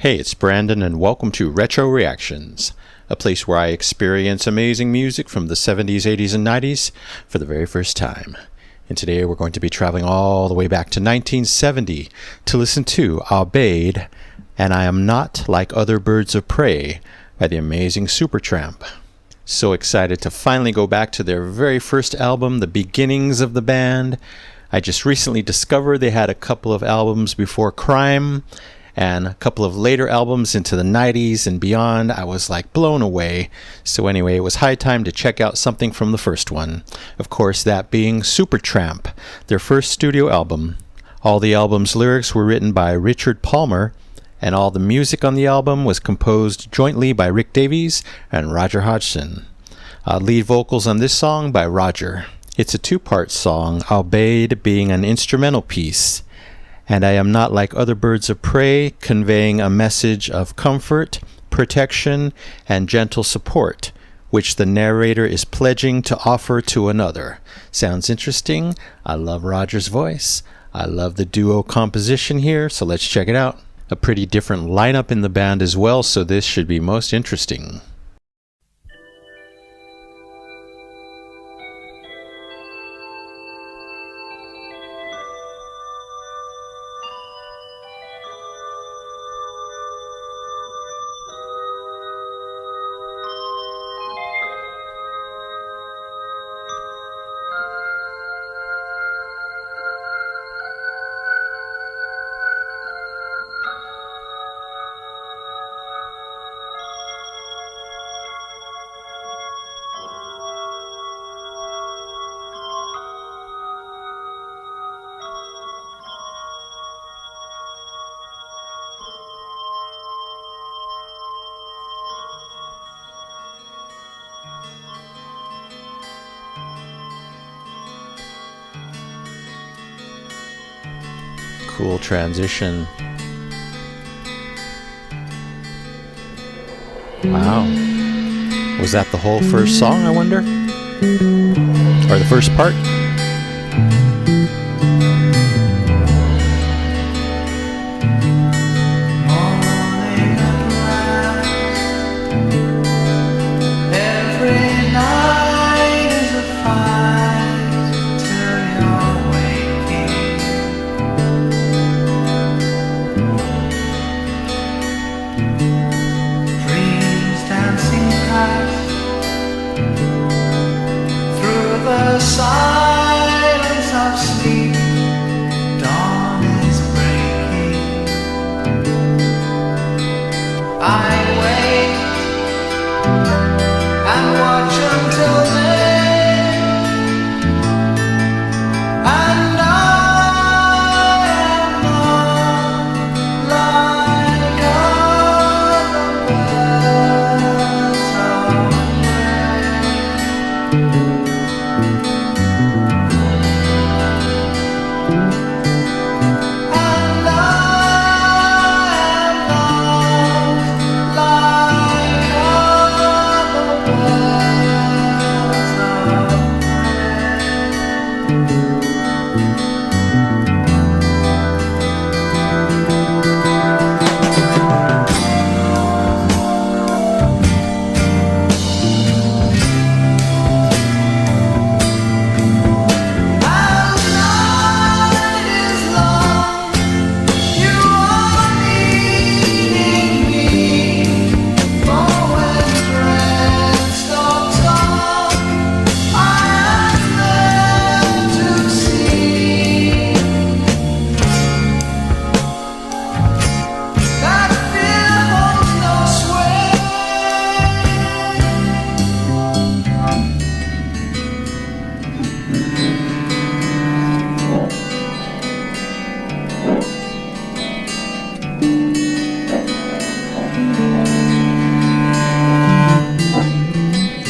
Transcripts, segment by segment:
Hey, it's Brandon and welcome to Retro Reactions, a place where I experience amazing music from the 70s, 80s, and 90s for the very first time. And today we're going to be traveling all the way back to 1970 to listen to Aubade and I Am Not Like Other Birds of Prey by the amazing Supertramp. So excited to finally go back to their very first album, the beginnings of the band. I just recently discovered they had a couple of albums before Crime and a couple of later albums into the 90s and beyond. I was like blown away. So anyway, it was high time to check out something from the first one. Of course, that being Supertramp, their first studio album. All the album's lyrics were written by Richard Palmer, and all the music on the album was composed jointly by Rick Davies and Roger Hodgson. Lead vocals on this song by Roger. It's a two-part song, Aubade being an instrumental piece, and I Am Not Like Other Birds of Prey conveying a message of comfort, protection, and gentle support, which the narrator is pledging to offer to another. Sounds interesting. I love Roger's voice. I love the duo composition here, so let's check it out. A pretty different lineup in the band as well, so this should be most interesting. Cool transition. Wow. Was that the whole first song, I wonder? Or the first part? Silence of sleep, dawn is breaking. I wait and watch until then, and I am not like other birds of prey.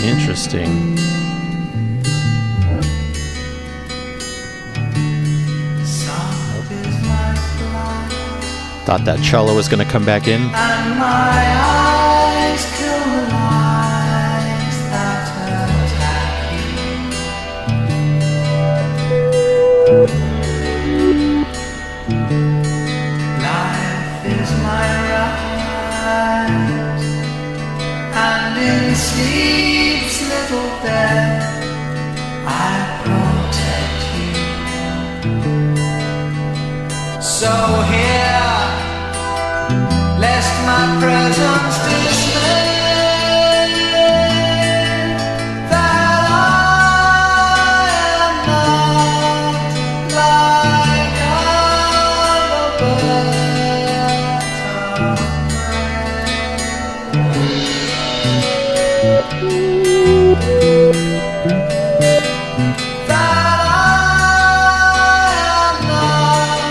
Interesting. Thought that cello was going to come back in. And my eyes kill the lies that attack you. Life is my right. So here, lest my presence dismay, that I am not like other birds of prey. That I am not like other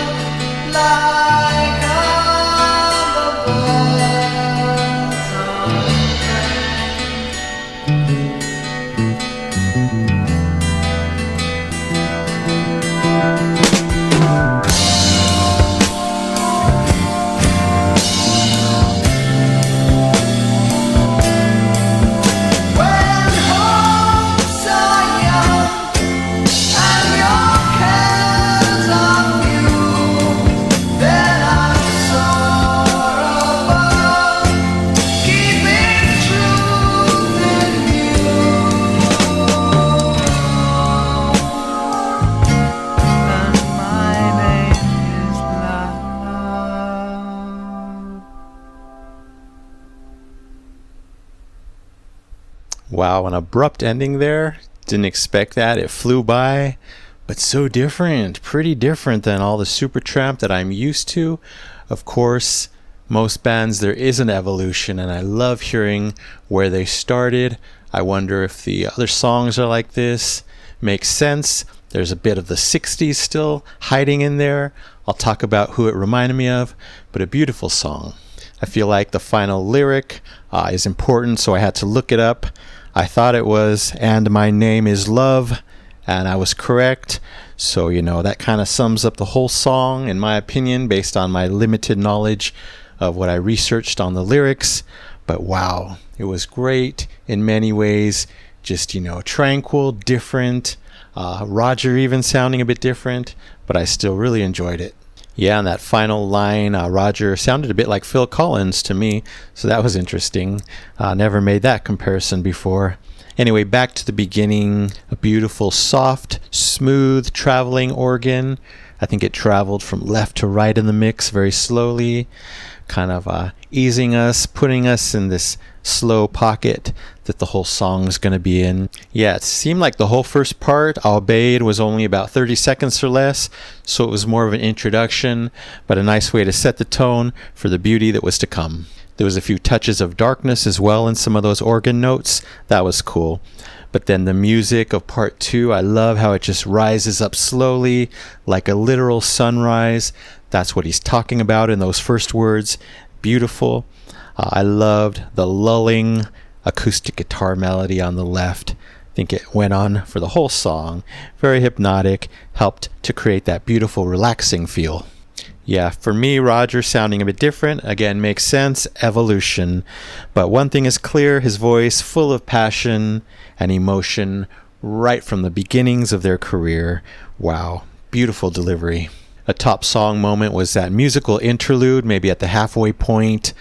birds of when hopes are young and your cares are few, then I'm soar above, keeping truth in view. And my name is love. Wow, an abrupt ending there. Didn't expect that. It flew by, but so different, pretty different than all the Supertramp that I'm used to. Of course, most bands there is an evolution, and I love hearing where they started. I wonder if the other songs are like this. Makes sense. There's a bit of the 60s still hiding in there. I'll talk about who it reminded me of, but a beautiful song. I feel like the final lyric is important, so I had to look it up. I thought it was, and my name is love, and I was correct. So, that kind of sums up the whole song, in my opinion, based on my limited knowledge of what I researched on the lyrics. But wow, it was great in many ways. Just, tranquil, different. Roger even sounding a bit different, but I still really enjoyed it. Yeah, and that final line, Roger sounded a bit like Phil Collins to me, so that was interesting. Never made that comparison before. Anyway, back to the beginning. A beautiful, soft, smooth traveling organ. I think it traveled from left to right in the mix very slowly, kind of easing us, putting us in this slow pocket that the whole song is going to be in. Yeah, it seemed like the whole first part, Aubade, was only about 30 seconds or less, so it was more of an introduction, but a nice way to set the tone for the beauty that was to come. There was a few touches of darkness as well in some of those organ notes. That was cool. But then the music of part 2, I love how it just rises up slowly, like a literal sunrise. That's what he's talking about in those first words. Beautiful. I loved the lulling acoustic guitar melody on the left. I think it went on for the whole song. Very hypnotic, helped to create that beautiful, relaxing feel. Yeah, for me, Roger sounding a bit different. Again, makes sense, evolution. But one thing is clear, his voice full of passion and emotion right from the beginnings of their career. Wow, beautiful delivery. A top song moment was that musical interlude, maybe at the halfway point.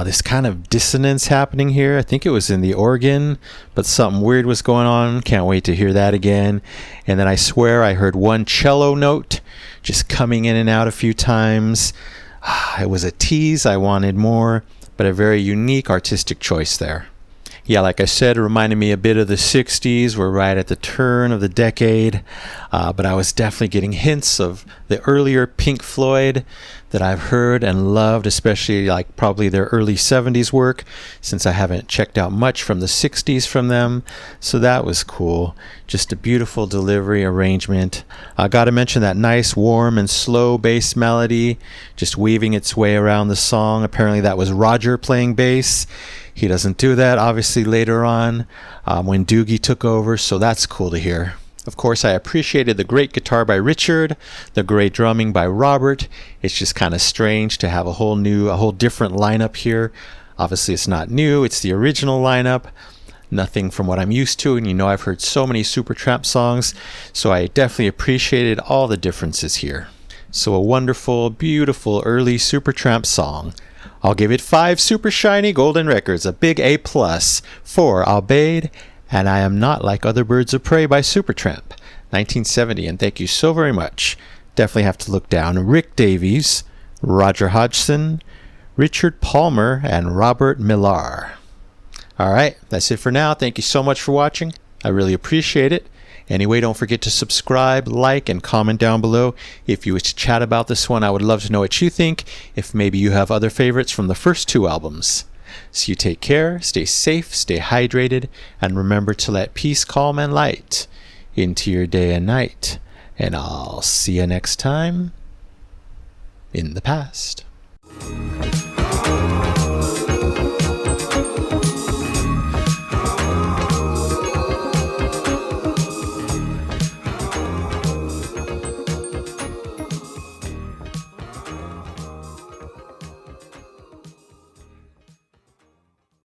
This kind of dissonance happening here. I think it was in the organ, but something weird was going on. Can't wait to hear that again. And then I swear I heard one cello note just coming in and out a few times. It was a tease. I wanted more, but a very unique artistic choice there. Yeah, like I said, it reminded me a bit of the 60s. We're right at the turn of the decade, but I was definitely getting hints of the earlier Pink Floyd that I've heard and loved, especially like probably their early 70s work, since I haven't checked out much from the 60s from them. So that was cool. Just a beautiful delivery arrangement. I got to mention that nice, warm, and slow bass melody, just weaving its way around the song. Apparently that was Roger playing bass. He doesn't do that, obviously, later on when Doogie took over, so that's cool to hear. Of course, I appreciated the great guitar by Richard, the great drumming by Robert. It's just kind of strange to have a whole different lineup here. Obviously, it's not new. It's the original lineup. Nothing from what I'm used to, and I've heard so many Supertramp songs, so I definitely appreciated all the differences here. So a wonderful, beautiful early Supertramp song. I'll give it 5 super shiny golden records, a big A+ for Aubade, and I Am Not Like Other Birds of Prey by Supertramp, 1970, and thank you so very much. definitely have to look down. Rick Davies, Roger Hodgson, Richard Palmer, and Robert Millar. All right, that's it for now. Thank you so much for watching. I really appreciate it. Anyway, don't forget to subscribe, like, and comment down below. If you wish to chat about this one, I would love to know what you think. If maybe you have other favorites from the first two albums. So you take care, stay safe, stay hydrated, and remember to let peace, calm, and light into your day and night. And I'll see you next time in the past.